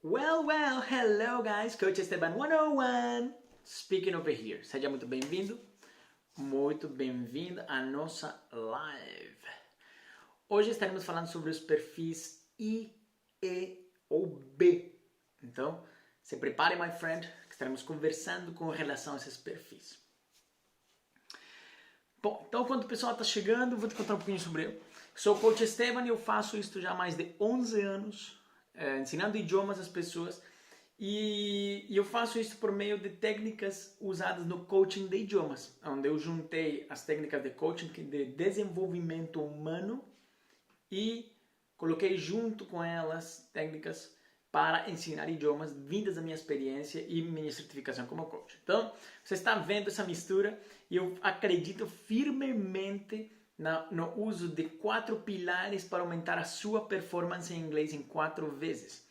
Well, hello guys, Coach Esteban 101, speaking over here. Seja muito bem-vindo à nossa live. Hoje estaremos falando sobre os perfis I, E ou B. Então, se prepare, my friend, que estaremos conversando com relação a esses perfis. Bom, então quando o pessoal está chegando, vou te contar um pouquinho sobre eu. Sou o Coach Esteban e eu faço isso já há mais de 11 anos, ensinando idiomas às pessoas. E eu faço isso por meio de técnicas usadas no coaching de idiomas, onde eu juntei as técnicas de coaching de desenvolvimento humano e coloquei junto com elas técnicas para ensinar idiomas vindas da minha experiência e minha certificação como coach. Então, você está vendo essa mistura e eu acredito firmemente no uso de 4 pilares para aumentar a sua performance em inglês em 4 vezes.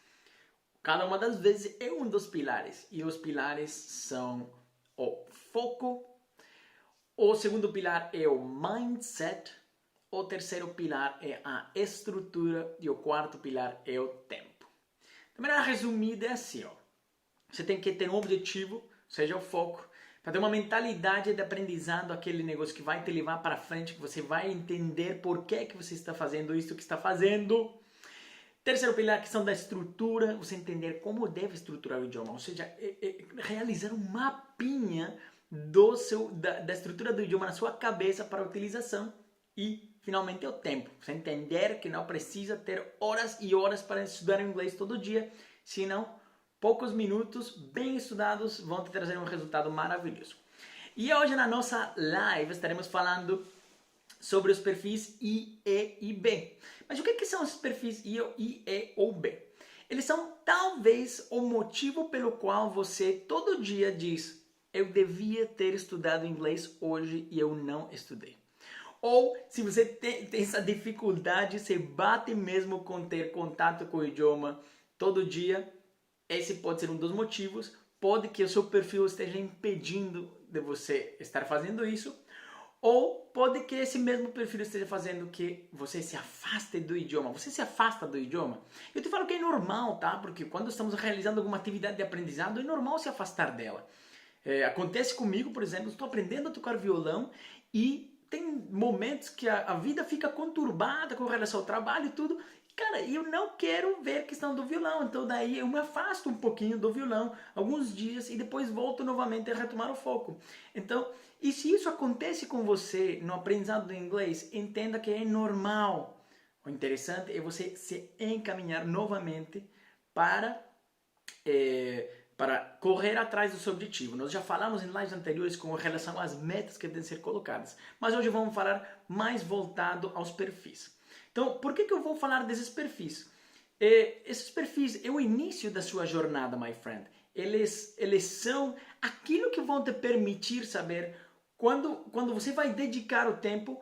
Cada uma das vezes é um dos pilares e os pilares são o foco, o segundo pilar é o mindset, o terceiro pilar é a estrutura e o quarto pilar é o tempo. De maneira resumida é assim, ó. Você tem que ter um objetivo, seja o foco, para ter uma mentalidade de aprendizado, aquele negócio que vai te levar para frente, que você vai entender por que você está fazendo isso que está fazendo. Terceiro pilar, a questão da estrutura, você entender como deve estruturar o idioma, ou seja, realizar um mapinha da estrutura do idioma na sua cabeça para a utilização. E, finalmente, o tempo. Você entender que não precisa ter horas e horas para estudar inglês todo dia, senão poucos minutos bem estudados vão te trazer um resultado maravilhoso. E hoje na nossa live estaremos falando sobre os perfis I, E e B. Mas o que são os perfis I, E ou B? Eles são talvez o motivo pelo qual você todo dia diz: eu devia ter estudado inglês hoje e eu não estudei. Ou se você tem essa dificuldade, você bate mesmo com ter contato com o idioma todo dia, esse pode ser um dos motivos. Pode que o seu perfil esteja impedindo de você estar fazendo isso. Ou pode que esse mesmo perfil esteja fazendo que você se afaste do idioma. Você se afasta do idioma. Eu te falo que é normal, tá? Porque quando estamos realizando alguma atividade de aprendizado, é normal se afastar dela. Acontece comigo, por exemplo, estou aprendendo a tocar violão e tem momentos que a vida fica conturbada com relação ao trabalho e tudo. Cara, eu não quero ver a questão do violão, então daí eu me afasto um pouquinho do violão, alguns dias, e depois volto novamente a retomar o foco. Então, e se isso acontece com você no aprendizado do inglês, entenda que é normal. O interessante é você se encaminhar novamente para correr atrás do seu objetivo. Nós já falamos em lives anteriores com relação às metas que devem ser colocadas, mas hoje vamos falar mais voltado aos perfis. Então, por que eu vou falar desses perfis? Esses perfis é o início da sua jornada, my friend. Eles são aquilo que vão te permitir saber quando você vai dedicar o tempo,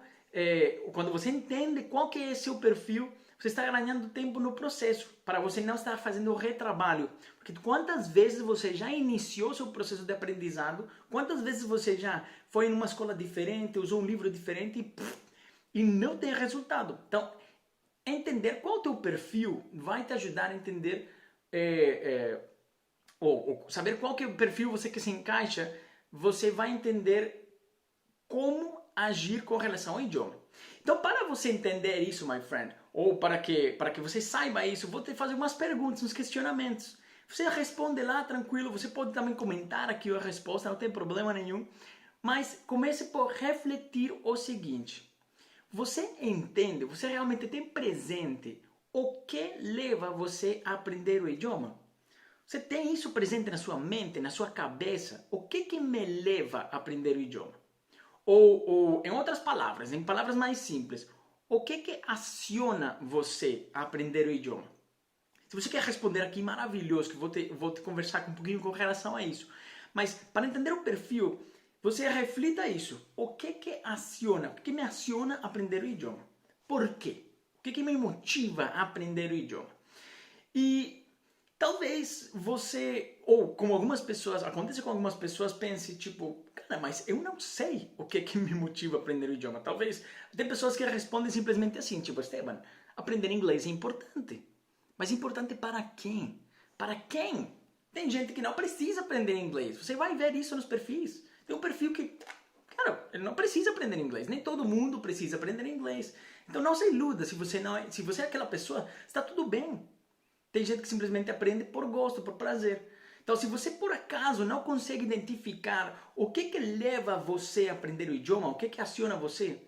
quando você entende qual que é seu perfil, você está ganhando tempo no processo, para você não estar fazendo o retrabalho. Porque quantas vezes você já iniciou seu processo de aprendizado, quantas vezes você já foi em uma escola diferente, usou um livro diferente e não tem resultado. Então, entender qual é o teu perfil vai te ajudar a entender, ou saber qual que é o perfil você que se encaixa, você vai entender como agir com relação ao idioma. Então, para você entender isso, my friend, ou para que você saiba isso, vou te fazer umas perguntas, uns questionamentos. Você responde lá tranquilo, você pode também comentar aqui a resposta, não tem problema nenhum. Mas comece por refletir o seguinte: você entende, você realmente tem presente o que leva você a aprender o idioma? Você tem isso presente na sua mente, na sua cabeça? O que me leva a aprender o idioma? Ou em outras palavras, em palavras mais simples, o que aciona você a aprender o idioma? Se você quer responder aqui, maravilhoso, que vou te conversar um pouquinho com relação a isso. Mas para entender o perfil, você reflita isso. O que aciona? O que me aciona a aprender o idioma? Por quê? O que me motiva a aprender o idioma? E talvez você, ou como algumas pessoas, acontece com algumas pessoas, pense tipo, cara, mas eu não sei o que me motiva a aprender o idioma. Talvez, tem pessoas que respondem simplesmente assim, tipo, Esteban, aprender inglês é importante. Mas importante para quem? Para quem? Tem gente que não precisa aprender inglês. Você vai ver isso nos perfis. Tem um perfil que, cara, ele não precisa aprender inglês. Nem todo mundo precisa aprender inglês. Então não se iluda. Se você é aquela pessoa, está tudo bem. Tem gente que simplesmente aprende por gosto, por prazer. Então, se você por acaso não consegue identificar o que leva você a aprender o idioma, o que aciona você,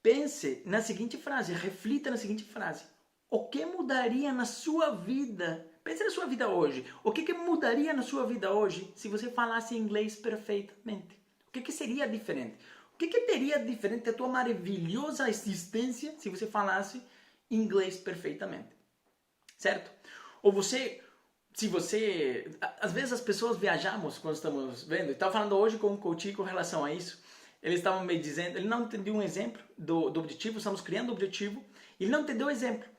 pense na seguinte frase, reflita na seguinte frase. O que mudaria na sua vida? Pense na sua vida hoje. O que mudaria na sua vida hoje se você falasse inglês perfeitamente? O que seria diferente? O que teria diferente da tua maravilhosa existência se você falasse inglês perfeitamente? Certo? Ou às vezes as pessoas viajamos quando estamos vendo, eu estava falando hoje com um coach com relação a isso, eles estavam me dizendo, ele não entendeu um exemplo do objetivo, estamos criando o objetivo, e ele não entendeu o exemplo,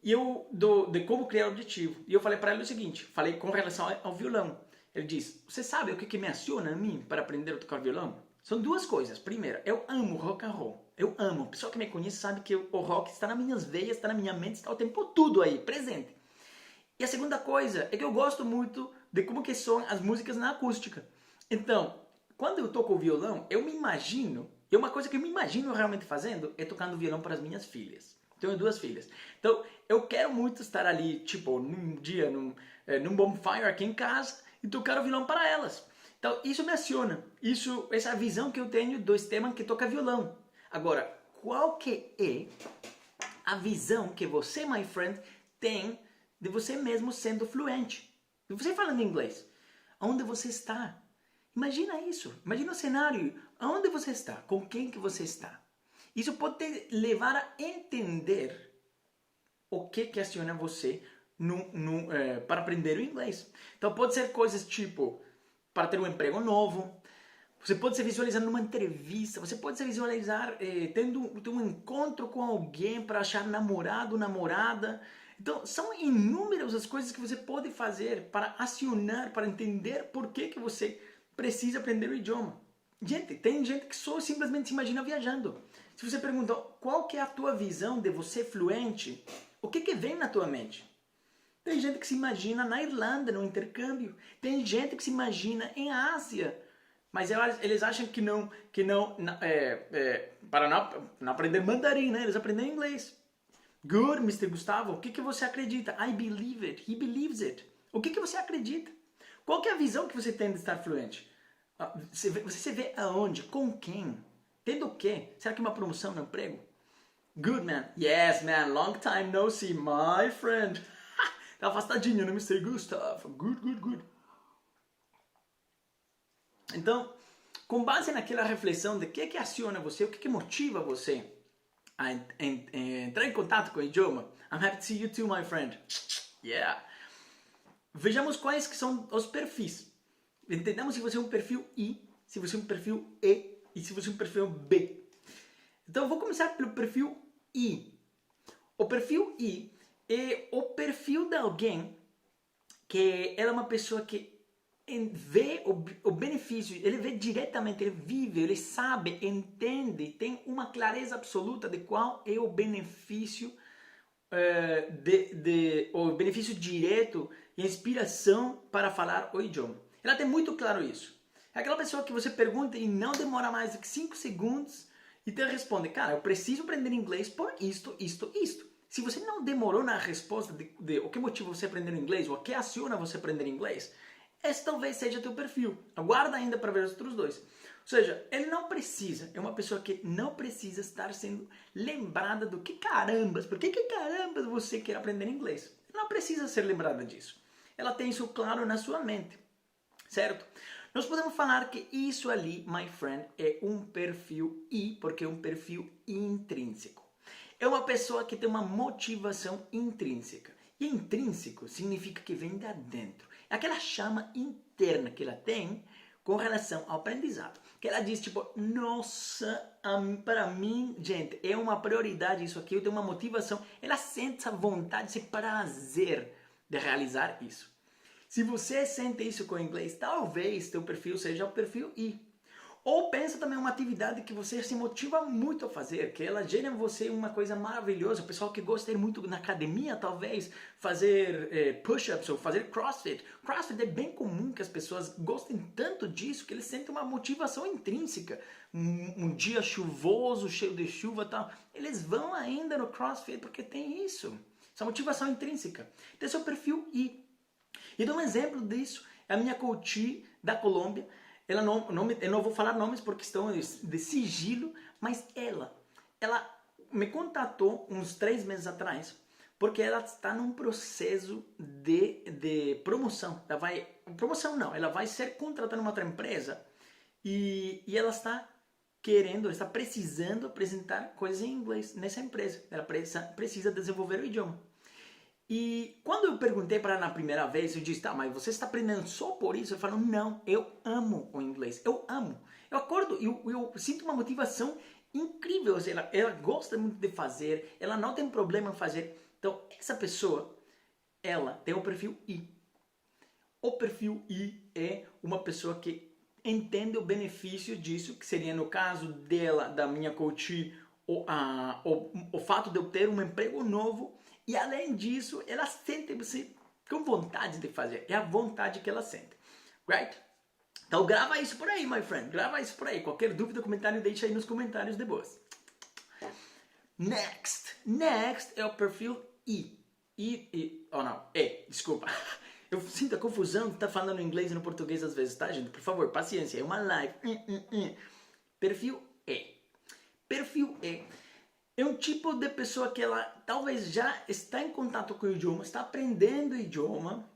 de como criar o objetivo, e eu falei para ele o seguinte, falei com relação ao violão, ele disse, você sabe o que me aciona a mim para aprender a tocar violão? São duas coisas, primeiro, eu amo rock and roll, eu amo, a pessoa que me conhece sabe que o rock está nas minhas veias, está na minha mente, está o tempo todo aí, presente. E a segunda coisa é que eu gosto muito de como que são as músicas na acústica. Então, quando eu toco o violão, eu me imagino, e uma coisa que eu me imagino realmente fazendo é tocando violão para as minhas filhas. Tenho duas filhas. Então, eu quero muito estar ali, tipo, num dia, num bonfire aqui em casa e tocar o violão para elas. Então, isso me aciona. Essa é a visão que eu tenho do Esteban que toca violão. Agora, qual que é a visão que você, my friend, tem de você mesmo sendo fluente, de você falando inglês? Onde você está? Imagina isso, imagina o cenário, onde você está, com quem que você está. Isso pode te levar a entender o que aciona você para aprender o inglês. Então pode ser coisas tipo, para ter um emprego novo, você pode se visualizar numa entrevista, você pode se visualizar tendo um encontro com alguém para achar namorado, namorada. Então, são inúmeras as coisas que você pode fazer para acionar, para entender por que você precisa aprender o idioma. Gente, tem gente que só simplesmente se imagina viajando. Se você pergunta qual que é a tua visão de você fluente, o que vem na tua mente? Tem gente que se imagina na Irlanda, no intercâmbio. Tem gente que se imagina em Ásia. Mas eles acham para não aprender mandarim, né? Eles aprendem inglês. Good, Mr. Gustavo, o que você acredita? I believe it, he believes it. O que você acredita? Qual que é a visão que você tem de estar fluente? Você se vê aonde? Com quem? Tendo o quê? Será que é uma promoção no emprego? Good, man. Yes, man. Long time no see, my friend. Tá afastadinho, não me sei, Gustavo. Good, good, good. Então, com base naquela reflexão de o que aciona você, o que motiva você a entrar em contato com o idioma, I'm happy to see you too, my friend. Yeah. Vejamos quais que são os perfis. Entendamos se você é um perfil I, se você é um perfil E e se você é um perfil B. Então, eu vou começar pelo perfil I. O perfil I é o perfil de alguém que ela é uma pessoa que vê o benefício, ele vê diretamente, ele vive, ele sabe, entende, tem uma clareza absoluta de qual é o benefício, o benefício direto e a inspiração para falar o idioma. Ela tem muito claro isso. É aquela pessoa que você pergunta e não demora mais do que 5 segundos e te responde, cara, eu preciso aprender inglês por isto, isto, isto. Se você não demorou na resposta de o que motiva você a aprender inglês, ou o que aciona você a aprender inglês, esse talvez seja teu perfil. Aguarda ainda para ver os outros dois. Ou seja, ele não precisa, é uma pessoa que não precisa estar sendo lembrada do que carambas, por que carambas você quer aprender inglês? Não precisa ser lembrada disso. Ela tem isso claro na sua mente, certo? Nós podemos falar que isso ali, my friend, é um perfil I, porque é um perfil intrínseco. É uma pessoa que tem uma motivação intrínseca. E intrínseco significa que vem de dentro. É aquela chama interna que ela tem com relação ao aprendizado. Que ela diz, tipo, nossa, para mim, gente, é uma prioridade isso aqui, eu tenho uma motivação. Ela sente essa vontade, esse prazer de realizar isso. Se você sente isso com o inglês, talvez teu perfil seja o perfil I. Ou pensa também uma atividade que você se motiva muito a fazer, que ela gera em você uma coisa maravilhosa. O pessoal que gosta de ir muito na academia, talvez, fazer push-ups ou fazer crossfit. Crossfit é bem comum que as pessoas gostem tanto disso que eles sentem uma motivação intrínseca. Um dia chuvoso, cheio de chuva e tal, eles vão ainda no crossfit porque tem isso. Essa motivação intrínseca. Então esse é o perfil I. E dou um exemplo disso. É a minha coach da Colômbia. Ela eu não vou falar nomes por questão de sigilo, mas ela me contatou uns 3 meses atrás, porque ela está num processo de promoção. Ela vai ser contratada numa outra empresa e ela está está precisando apresentar coisas em inglês nessa empresa. Ela precisa desenvolver o idioma. E quando eu perguntei para ela na primeira vez, eu disse, tá, mas você está aprendendo só por isso? Eu falo, não, eu amo o inglês, eu amo. Eu acordo e eu sinto uma motivação incrível, ela gosta muito de fazer, ela não tem problema em fazer. Então, essa pessoa, ela tem o perfil I. O perfil I é uma pessoa que entende o benefício disso, que seria no caso dela, da minha coach, o fato de eu ter um emprego novo. E além disso, ela sente você com vontade de fazer. É a vontade que ela sente. Right? Então grava isso por aí, my friend. Grava isso por aí. Qualquer dúvida, comentário, deixa aí nos comentários depois. Next é o perfil I. Desculpa. Eu sinto a confusão de estar falando inglês e no português às vezes, tá, gente? Por favor, paciência. É uma live. Perfil E. Perfil E. É um tipo de pessoa que ela talvez já está em contato com o idioma, está aprendendo o idioma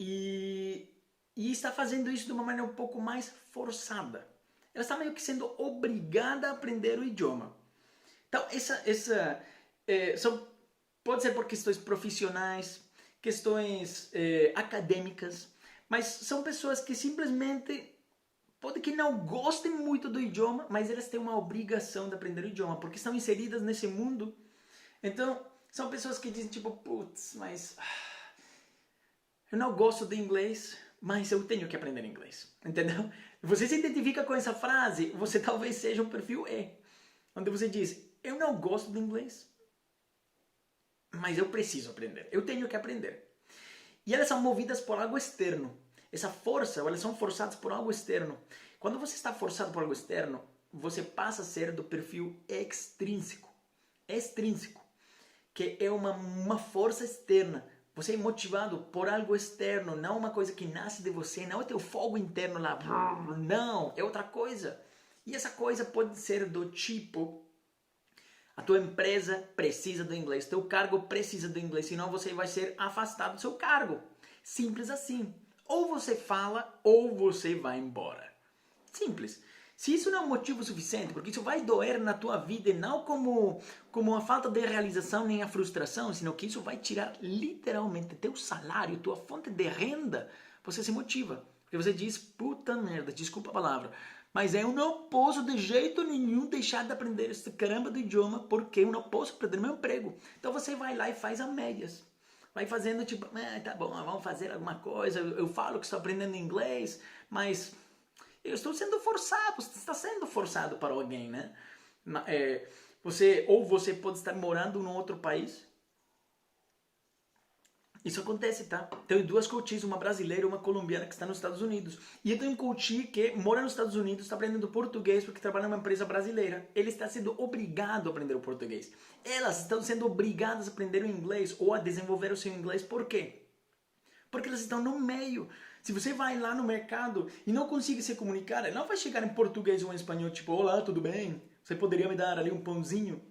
e está fazendo isso de uma maneira um pouco mais forçada. Ela está meio que sendo obrigada a aprender o idioma. Então, pode ser por questões profissionais, questões acadêmicas, mas são pessoas que simplesmente pode que não gostem muito do idioma, mas elas têm uma obrigação de aprender o idioma, porque estão inseridas nesse mundo. Então, são pessoas que dizem tipo, putz, mas eu não gosto de inglês, mas eu tenho que aprender inglês. Entendeu? Você se identifica com essa frase, você talvez seja um perfil E, onde você diz, eu não gosto de inglês, mas eu preciso aprender, eu tenho que aprender. E elas são movidas por algo externo. Essa força, elas são forçadas por algo externo. Quando você está forçado por algo externo, você passa a ser do perfil extrínseco. Extrínseco, que é uma força externa. Você é motivado por algo externo, não uma coisa que nasce de você, não é teu fogo interno lá. Não, é outra coisa. E essa coisa pode ser do tipo, a tua empresa precisa do inglês, teu cargo precisa do inglês, senão você vai ser afastado do seu cargo. Simples assim. Ou você fala, ou você vai embora. Simples. Se isso não é um motivo suficiente, porque isso vai doer na tua vida, não como a falta de realização nem a frustração, sino que isso vai tirar literalmente teu salário, tua fonte de renda, você se motiva. Porque você diz, puta merda, desculpa a palavra, mas eu não posso de jeito nenhum deixar de aprender esse caramba do idioma, porque eu não posso perder meu emprego. Então você vai lá e faz a médias. Vai fazendo tipo, tá bom, vamos fazer alguma coisa, eu falo que estou aprendendo inglês, mas eu estou sendo forçado, você está sendo forçado para alguém, né? Você pode estar morando num outro país. Isso acontece, tá? Tenho 2 coaches, uma brasileira e uma colombiana que está nos Estados Unidos. E eu tenho um coach que mora nos Estados Unidos, está aprendendo português porque trabalha numa empresa brasileira. Ele está sendo obrigado a aprender o português. Elas estão sendo obrigadas a aprender o inglês ou a desenvolver o seu inglês. Por quê? Porque elas estão no meio. Se você vai lá no mercado e não consegue se comunicar, ela não vai chegar em português ou em espanhol, tipo, olá, tudo bem? Você poderia me dar ali um pãozinho?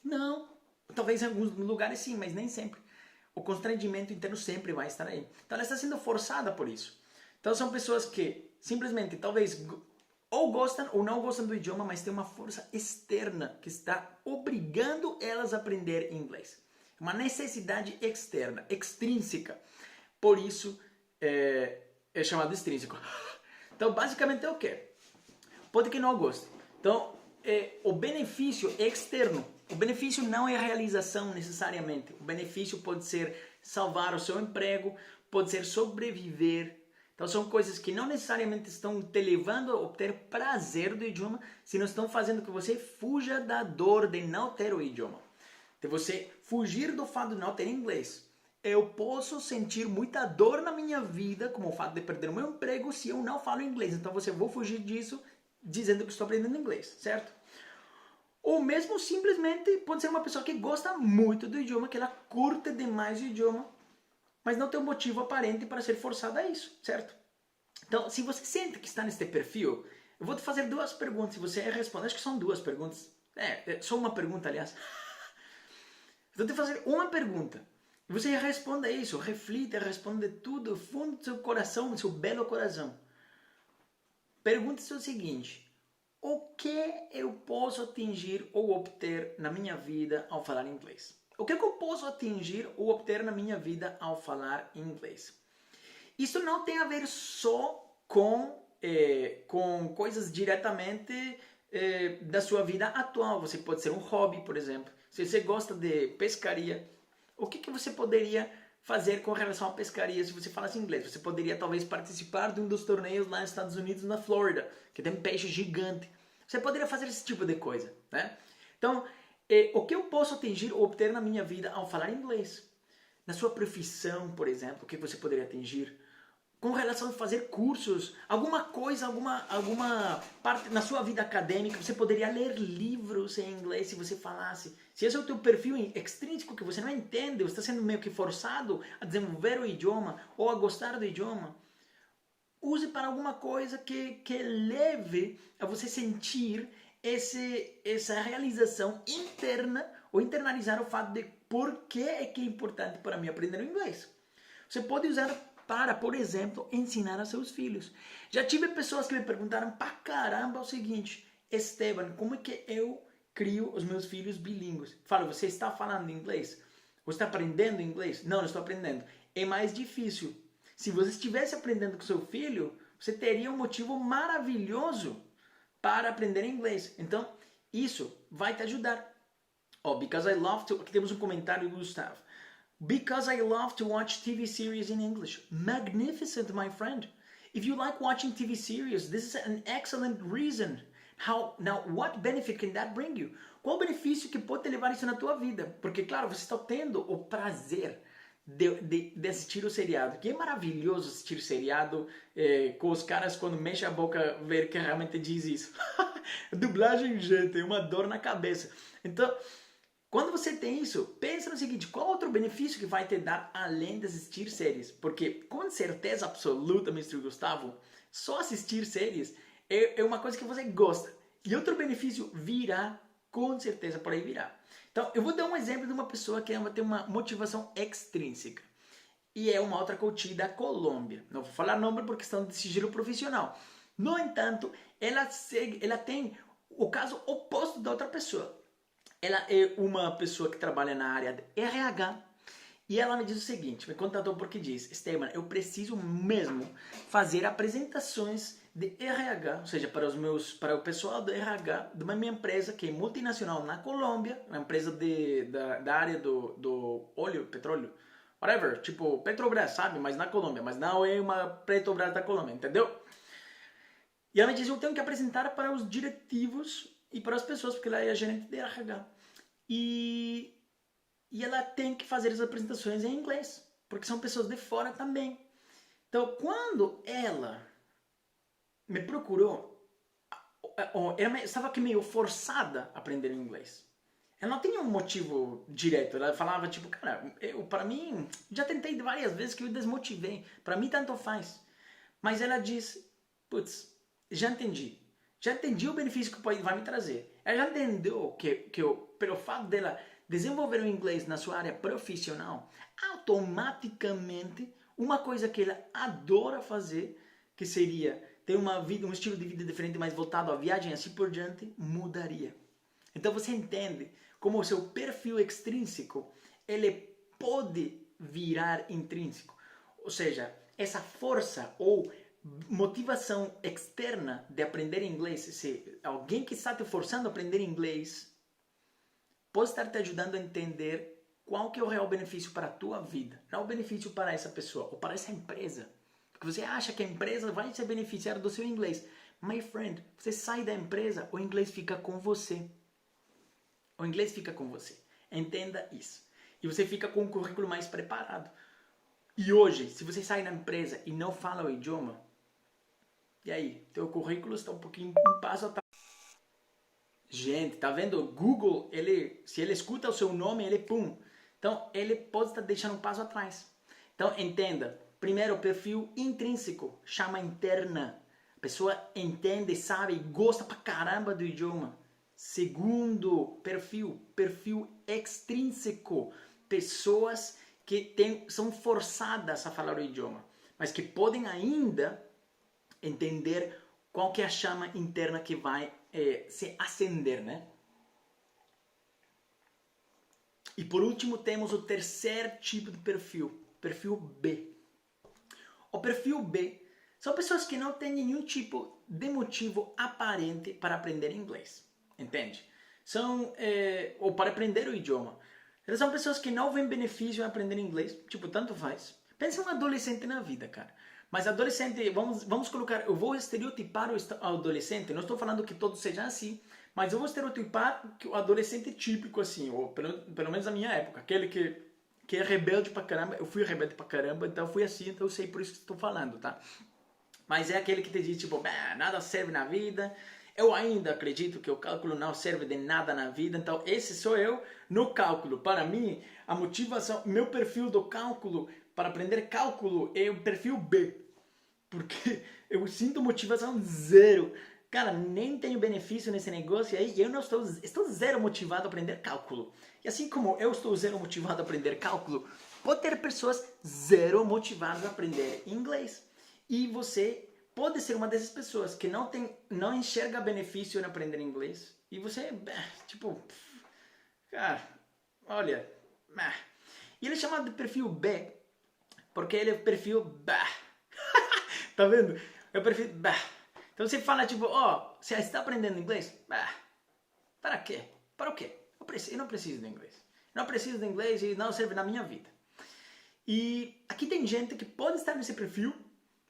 Não. Talvez em alguns lugares sim, mas nem sempre. O constrangimento interno sempre vai estar aí. Então ela está sendo forçada por isso. Então são pessoas que simplesmente talvez ou gostam ou não gostam do idioma, mas tem uma força externa que está obrigando elas a aprender inglês. Uma necessidade externa, extrínseca. Por isso é chamado extrínseco. Então basicamente é o quê? Pode que não goste. Então o benefício é externo. O benefício não é a realização necessariamente. O benefício pode ser salvar o seu emprego, pode ser sobreviver. Então são coisas que não necessariamente estão te levando a obter prazer do idioma, senão estão fazendo que você fuja da dor de não ter o idioma. De você fugir do fato de não ter inglês. Eu posso sentir muita dor na minha vida, como o fato de perder o meu emprego, se eu não falo inglês. Então você vou fugir disso dizendo que estou aprendendo inglês, certo? Ou mesmo simplesmente pode ser uma pessoa que gosta muito do idioma, que ela curte demais o idioma, mas não tem um motivo aparente para ser forçada a isso, certo? Então, se você sente que está nesse perfil, eu vou te fazer duas perguntas. Se você responder, acho que são duas perguntas. Só uma pergunta, aliás. Vou te fazer uma pergunta. E você responda isso, reflita, responde tudo, fundo do seu coração, do seu belo coração. Pergunte-se o seguinte: o que eu posso atingir ou obter na minha vida ao falar inglês? O que eu posso atingir ou obter na minha vida ao falar inglês? Isso não tem a ver só com coisas diretamente da sua vida atual. Você pode ser um hobby, por exemplo. Se você gosta de pescaria, o que você poderia fazer com relação à pescaria se você falasse inglês? Você poderia talvez participar de um dos torneios lá nos Estados Unidos, na Flórida, que tem peixe gigante. Você poderia fazer esse tipo de coisa, né? Então, o que eu posso atingir ou obter na minha vida ao falar inglês? Na sua profissão, por exemplo, o que você poderia atingir? Com relação a fazer cursos, alguma coisa, alguma parte na sua vida acadêmica, você poderia ler livros em inglês se você falasse. Se esse é o teu perfil extrínseco que você não entende, você está sendo meio que forçado a desenvolver o idioma ou a gostar do idioma, use para alguma coisa que leve a você sentir essa realização interna ou internalizar o fato de por que é que é importante para mim aprender o inglês. Você pode usar para, por exemplo, ensinar a seus filhos. Já tive pessoas que me perguntaram pra caramba o seguinte: Esteban, como é que eu crio os meus filhos bilíngues? Falo, você está falando inglês? Você está aprendendo inglês? Não, não estou aprendendo. É mais difícil. Se você estivesse aprendendo com seu filho, você teria um motivo maravilhoso para aprender inglês. Então, isso vai te ajudar. Because I love to... Aqui temos um comentário do Gustavo. Because I love to watch TV series in English. Magnificent, my friend. If you like watching TV series, this is an excellent reason. Now, what benefit can that bring you? Qual o benefício que pode te levar isso na tua vida? Porque, claro, você está tendo o prazer de assistir o seriado. Que é maravilhoso assistir o seriado com os caras quando mexe a boca ver que realmente diz isso. Dublagem, gente, é uma dor na cabeça. Então, quando você tem isso, pensa no seguinte: qual outro benefício que vai te dar além de assistir séries? Porque, com certeza absoluta, Mr. Gustavo, só assistir séries é uma coisa que você gosta. E outro benefício virá, com certeza, por aí virá. Então, eu vou dar um exemplo de uma pessoa que tem uma motivação extrínseca. E é uma outra coach da Colômbia. Não vou falar nome por questão de sigilo profissional. No entanto, ela tem o caso oposto da outra pessoa. Ela é uma pessoa que trabalha na área de RH e ela me diz o seguinte, me contatou porque diz: Esteban, eu preciso mesmo fazer apresentações de RH, ou seja, para o pessoal do RH de uma minha empresa que é multinacional na Colômbia, uma empresa da área do óleo, petróleo, whatever, tipo Petrobras, sabe? Mas na Colômbia, mas não é uma Petrobras da Colômbia, entendeu? E ela me diz: eu tenho que apresentar para os diretivos e para as pessoas, porque ela é a gerente de RH. E ela tem que fazer as apresentações em inglês, porque são pessoas de fora também. Então, quando ela me procurou, ela estava aqui meio forçada a aprender inglês. Ela não tinha um motivo direto. Ela falava tipo, cara, para mim, já tentei várias vezes que eu desmotivei. Para mim, tanto faz. Mas ela disse, putz, já entendi. Já entendi o benefício que vai me trazer. Ela já entendeu que pelo fato dela desenvolver o inglês na sua área profissional, automaticamente, uma coisa que ela adora fazer, que seria ter um estilo de vida diferente, mais voltado à viagem, assim por diante, mudaria. Então você entende como o seu perfil extrínseco, ele pode virar intrínseco. Ou seja, essa força ou motivação externa de aprender inglês, se alguém que está te forçando a aprender inglês, pode estar te ajudando a entender qual que é o real benefício para a tua vida, não o benefício para essa pessoa ou para essa empresa. Porque você acha que a empresa vai se beneficiar do seu inglês. My friend, você sai da empresa, o inglês fica com você. O inglês fica com você. Entenda isso. E você fica com um currículo mais preparado. E hoje, se você sai da empresa e não fala o idioma, e aí? Teu currículo está um passo atrás. Gente, tá vendo? O Google, se ele escuta o seu nome, ele pum. Então, ele pode estar deixando um passo atrás. Então, entenda. Primeiro, o perfil intrínseco, chama interna. A pessoa entende, sabe, gosta pra caramba do idioma. Segundo, perfil extrínseco. Pessoas que são forçadas a falar o idioma, mas que podem ainda entender qual que é a chama interna que vai se acender, né? E por último temos o terceiro tipo de perfil B. O perfil B são pessoas que não têm nenhum tipo de motivo aparente para aprender inglês, entende? Ou para aprender o idioma. Elas são pessoas que não veem benefício em aprender inglês, tipo, tanto faz. Pensa um adolescente na vida, cara. Mas adolescente, vamos colocar, eu vou estereotipar o adolescente, não estou falando que todos sejam assim, mas eu vou estereotipar o adolescente típico assim, ou pelo menos na minha época, aquele que é rebelde pra caramba. Eu fui rebelde pra caramba, então eu fui assim, então eu sei por isso que estou falando, tá? Mas é aquele que te diz, tipo, nada serve na vida, eu ainda acredito que o cálculo não serve de nada na vida, então esse sou eu no cálculo. Para mim, a motivação, meu perfil do cálculo, para aprender cálculo, é o perfil B. Porque eu sinto motivação zero. Cara, nem tenho benefício nesse negócio aí e eu não estou zero motivado a aprender cálculo. E assim como eu estou zero motivado a aprender cálculo, pode ter pessoas zero motivadas a aprender inglês. E você pode ser uma dessas pessoas que não enxerga benefício em aprender inglês. E você, tipo, cara, olha. E ele é chamado de perfil B, porque ele é perfil B. Tá vendo? É o perfil B. Então você fala, tipo, você está aprendendo inglês? Para quê? Para o quê? Eu não preciso de inglês. Eu não preciso de inglês e não serve na minha vida. E aqui tem gente que pode estar nesse perfil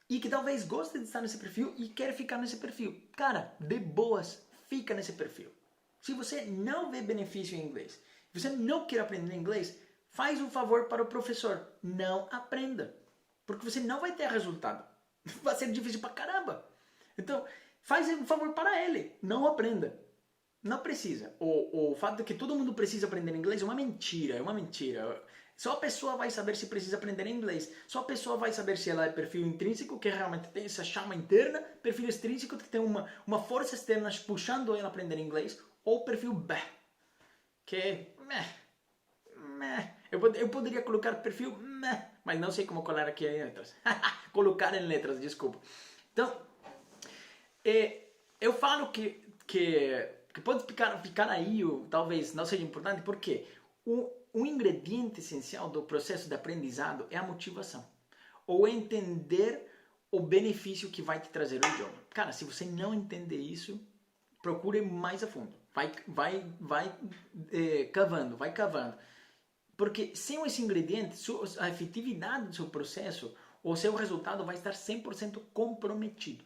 e que talvez goste de estar nesse perfil e quer ficar nesse perfil. Cara, de boas, fica nesse perfil. Se você não vê benefício em inglês, se você não quer aprender inglês, faz um favor para o professor. Não aprenda. Porque você não vai ter resultado. Vai ser difícil pra caramba. Então, faz um favor para ele. Não aprenda. Não precisa. O fato de que todo mundo precisa aprender inglês é uma mentira. É uma mentira. Só a pessoa vai saber se precisa aprender inglês. Só a pessoa vai saber se ela é perfil intrínseco, que realmente tem essa chama interna, perfil extrínseco, que tem uma força externa puxando ela a aprender inglês, ou perfil B, que é eu poderia colocar perfil mas não sei como colar aqui em letras. Colocar em letras, desculpa. Então, eu falo que pode ficar aí, ou talvez não seja importante, porque o ingrediente essencial do processo de aprendizado é a motivação. Ou entender o benefício que vai te trazer o idioma. Cara, se você não entender isso, procure mais a fundo. Vai cavando, vai cavando. Porque sem esse ingrediente, a efetividade do seu processo, o seu resultado vai estar 100% comprometido.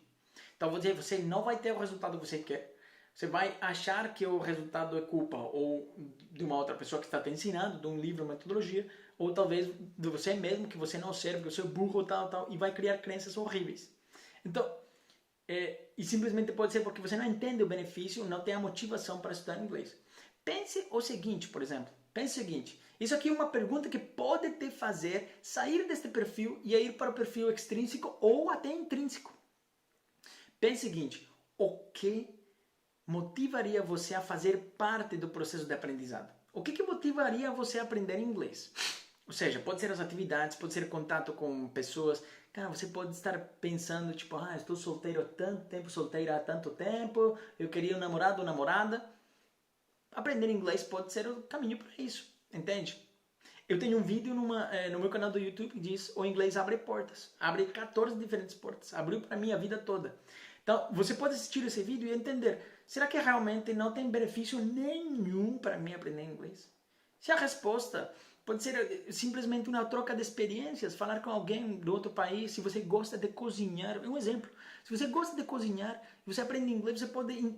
Então, você não vai ter o resultado que você quer. Você vai achar que o resultado é culpa ou de uma outra pessoa que está te ensinando, de um livro, uma metodologia, ou talvez de você mesmo, que você não serve, que você é burro, tal, e vai criar crenças horríveis. Então, e simplesmente pode ser porque você não entende o benefício, não tem a motivação para estudar inglês. Pense o seguinte, por exemplo. Pense o seguinte. Isso aqui é uma pergunta que pode te fazer sair deste perfil e ir para o perfil extrínseco ou até intrínseco. Pense o seguinte. O que motivaria você a fazer parte do processo de aprendizado? O que motivaria você a aprender inglês? Ou seja, pode ser as atividades, pode ser contato com pessoas. Cara, você pode estar pensando, tipo, estou solteiro há tanto tempo, solteira há tanto tempo, eu queria um namorado ou namorada. Aprender inglês pode ser o caminho para isso, entende? Eu tenho um vídeo no meu canal do YouTube que diz: o inglês abre portas. Abre 14 diferentes portas. Abriu para mim a vida toda. Então, você pode assistir esse vídeo e entender: será que realmente não tem benefício nenhum para mim aprender inglês? Se a resposta Pode ser simplesmente uma troca de experiências, falar com alguém do outro país, se você gosta de cozinhar. Um exemplo, se você gosta de cozinhar, você aprende inglês, você pode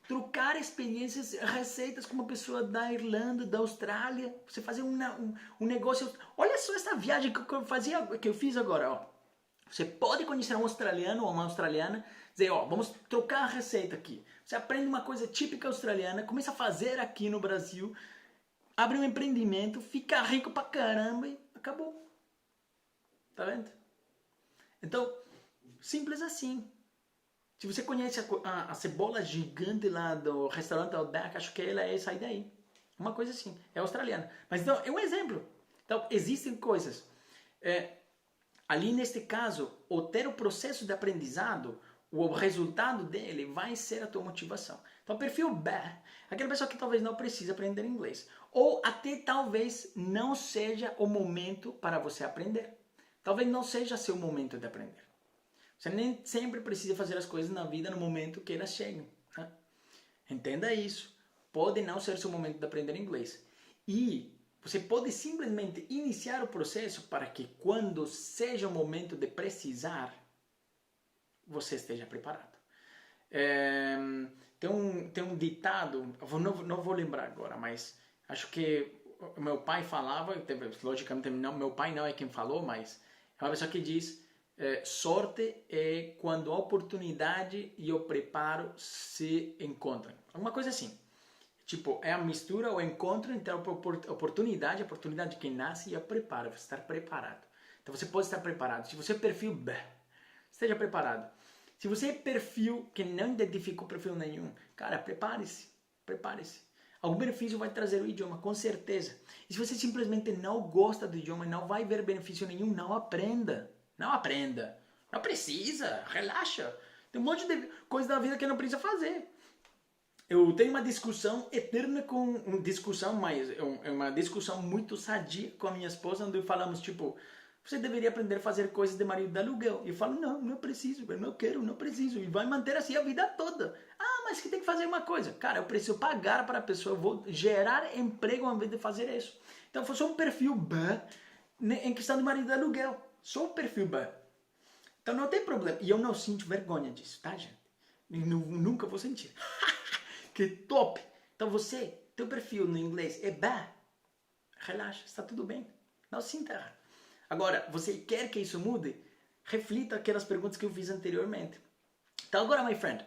trocar experiências, receitas com uma pessoa da Irlanda, da Austrália, você fazer um negócio. Olha só essa viagem que eu fiz agora, ó. Você pode conhecer um australiano ou uma australiana, dizer, ó, vamos trocar a receita aqui. Você aprende uma coisa típica australiana, começa a fazer aqui no Brasil, abre um empreendimento, fica rico pra caramba e acabou. Tá vendo? Então, simples assim. Se você conhece a cebola gigante lá do restaurante Outback, acho que ela é essa daí. Uma coisa assim, é australiana. Mas então, é um exemplo. Então, existem coisas. Ali neste caso, o ter o processo de aprendizado, o resultado dele vai ser a tua motivação. Então, perfil B, aquela pessoa que talvez não precise aprender inglês. Ou até talvez não seja o momento para você aprender. Talvez não seja seu momento de aprender. Você nem sempre precisa fazer as coisas na vida no momento que elas chegam. Né? Entenda isso. Pode não ser seu momento de aprender inglês. E você pode simplesmente iniciar o processo para que quando seja o momento de precisar, você esteja preparado. Tem um ditado, não vou lembrar agora, mas acho que meu pai falava, logicamente meu pai não é quem falou, mas é uma pessoa que diz, sorte é quando a oportunidade e o preparo se encontram. Alguma coisa assim. Tipo, é a mistura, o encontro entre a oportunidade que nasce e o preparo, você estar preparado. Então você pode estar preparado. Se você é perfil B, esteja preparado. Se você é perfil que não identifica o perfil nenhum, cara, prepare-se. Prepare-se. Algum benefício vai trazer o idioma, com certeza. E se você simplesmente não gosta do idioma e não vai ver benefício nenhum, não aprenda. Não aprenda. Não precisa. Relaxa. Tem um monte de coisa da vida que não precisa fazer. Eu tenho uma discussão eterna é uma discussão muito sadia com a minha esposa, onde falamos, tipo, você deveria aprender a fazer coisas de marido de aluguel. E eu falo, não preciso, eu não quero, não preciso. E vai manter assim a vida toda. Ah, mas que tem que fazer uma coisa. Cara, eu preciso pagar para a pessoa, eu vou gerar emprego ao invés de fazer isso. Então, eu sou um perfil B em questão de marido de aluguel. Sou um perfil B. Então, não tem problema. E eu não sinto vergonha disso, tá, gente? Nunca vou sentir. Que top! Então você, teu perfil no inglês é B. Relaxa, está tudo bem. Não sinta. Agora, você quer que isso mude? Reflita aquelas perguntas que eu fiz anteriormente. Então agora, my friend,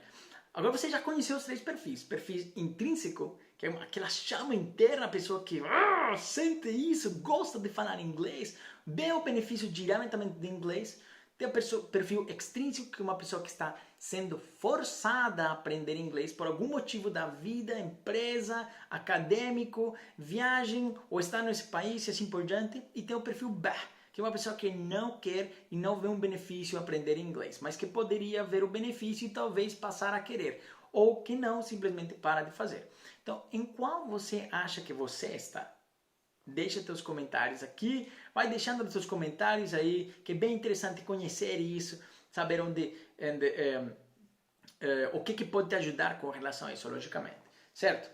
agora você já conheceu os 3 perfis. Perfil intrínseco, que é aquela chama interna, a pessoa que sente isso, gosta de falar inglês, vê o benefício diretamente de inglês. Tem o perfil extrínseco, que é uma pessoa que está sendo forçada a aprender inglês por algum motivo da vida, empresa, acadêmico, viagem, ou está nesse país e assim por diante. E tem o perfil B, que é uma pessoa que não quer e não vê um benefício aprender inglês, mas que poderia ver o benefício e talvez passar a querer, ou que não, simplesmente para de fazer. Então, em qual você acha que você está? Deixa teus comentários aqui, vai deixando os seus comentários aí, que é bem interessante conhecer isso, saber o que pode te ajudar com relação a isso, logicamente, certo?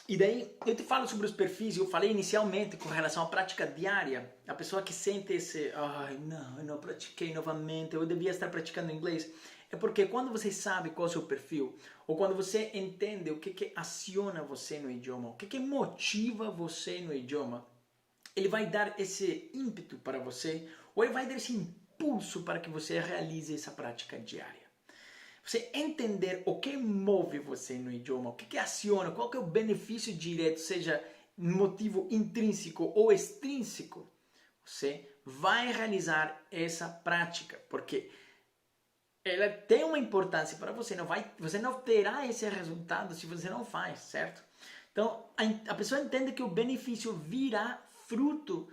E daí, eu te falo sobre os perfis, eu falei inicialmente com relação à prática diária, a pessoa que sente esse, não, eu não pratiquei novamente, eu devia estar praticando inglês. É porque quando você sabe qual é o seu perfil, ou quando você entende o que aciona você no idioma, o que motiva você no idioma, ele vai dar esse ímpeto para você, ou ele vai dar esse impulso para que você realize essa prática diária. Você entender o que move você no idioma, o que aciona, qual que é o benefício direto, seja motivo intrínseco ou extrínseco, você vai realizar essa prática, porque ela tem uma importância para você, você não terá esse resultado se você não faz, certo? Então, a pessoa entende que o benefício virá fruto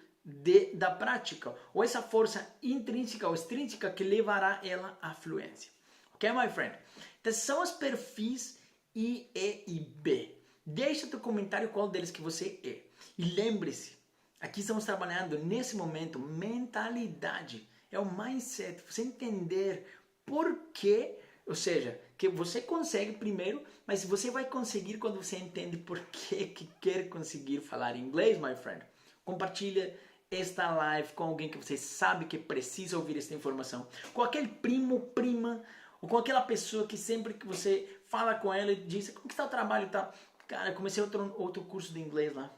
da prática, ou essa força intrínseca ou extrínseca que levará ela à fluência. Ok, my friend? Então, são os perfis I, E e B. Deixa teu comentário qual deles que você é. E lembre-se, aqui estamos trabalhando, nesse momento, mentalidade. É o mindset, você entender por que Ou seja, que você consegue primeiro, mas você vai conseguir quando você entende por que quer conseguir falar inglês, my friend. Compartilha esta live com alguém que você sabe que precisa ouvir esta informação. Com aquele primo, prima, ou com aquela pessoa que sempre que você fala com ela e diz, como que está o trabalho e tal? Cara, eu comecei outro curso de inglês lá.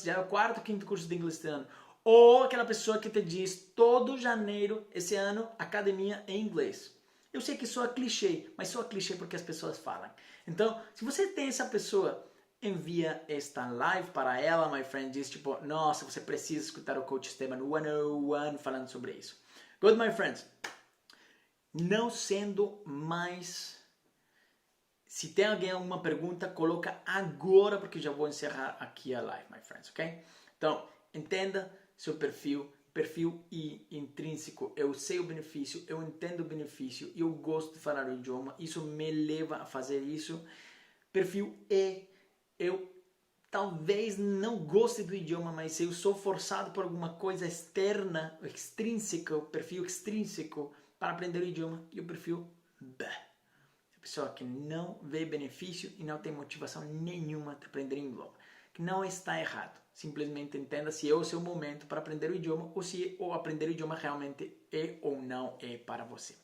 Já é o 4º, 5º curso de inglês este ano. Ou aquela pessoa que te diz, todo janeiro, esse ano, academia em inglês. Eu sei que soa clichê, mas soa clichê porque as pessoas falam. Então, se você tem essa pessoa, envia esta live para ela, my friend, diz tipo, nossa, você precisa escutar o Coach Esteban 101 falando sobre isso. Good, my friends. Não sendo mais... Se tem alguém alguma pergunta, coloca agora, porque já vou encerrar aqui a live, my friends, ok? Então, entenda seu perfil intrínseco. Eu sei o benefício, eu entendo o benefício, eu gosto de falar o idioma, isso me leva a fazer isso. Perfil E, eu talvez não goste do idioma, mas eu sou forçado por alguma coisa externa, extrínseca, o perfil extrínseco para aprender o idioma. E o perfil B, a pessoa que não vê benefício e não tem motivação nenhuma de aprender inglês, que não está errado. Simplesmente entenda se é o seu momento para aprender o idioma ou se o aprender o idioma realmente é ou não é para você.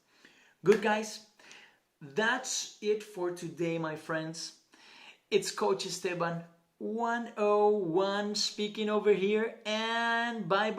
Good, guys? That's it for today, my friends. It's Coach Esteban 101 speaking over here, and bye.